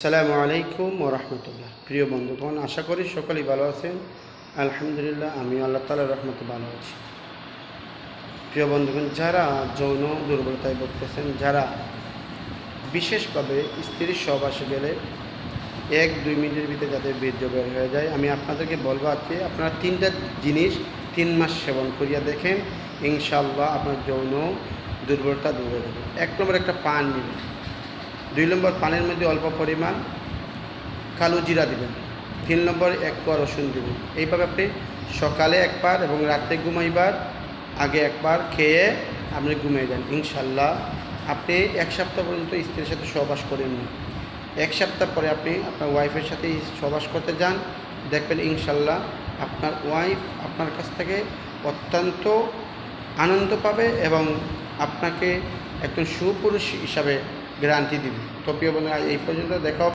আসসালামু আলাইকুম ওয়া রাহমাতুল্লাহ। প্রিয় বন্ধুগণ, আশা করি সকলেই ভালো আছেন। আলহামদুলিল্লাহ, আমি আল্লাহ তাআলার রহমতে ভালো আছি। প্রিয় বন্ধুগণ, যারা যৌন দুর্বলতায় ভুগতেছেন, যারা বিশেষভাবে স্ত্রীর সহবাসে গেলে 1-2 মিনিটের ভিতরে যাদের বীর্য বের হয়ে যায়, আমি আপনাদেরকে বলবো আজকে আপনারা 3টা জিনিস 3 মাস সেবন করিয়া দেখেন, ইনশাআল্লাহ আপনার যৌন দুর্বলতা দূর হয়ে যাবে। 1 নম্বর একটা পান নেবেন। 2 নম্বর পানের মধ্যে অল্প পরিমাণ কালো জিরা দিবেন। 3 নম্বর 1 কোয়া রসুন দিবেন। এইভাবে আপনি সকালে একবার এবং রাতে ঘুমাইবার আগে একবার খেয়ে আপনি ঘুমিয়ে যান। ইনশাআল্লাহ আপনি 1 সপ্তাহ পর্যন্ত স্ত্রীর সাথে সহবাস করেন না। 1 সপ্তাহ পরে আপনি আপনার ওয়াইফের সাথে সহবাস করতে যান, দেখবেন ইনশাআল্লাহ আপনার ওয়াইফ আপনার কাছ থেকে অত্যন্ত আনন্দ পাবে এবং আপনাকে একজন সুপুরুষ হিসাবে গ্যারান্টি দিবে। তো প্রিয় বন্ধুরা, এই পর্যন্ত দেখা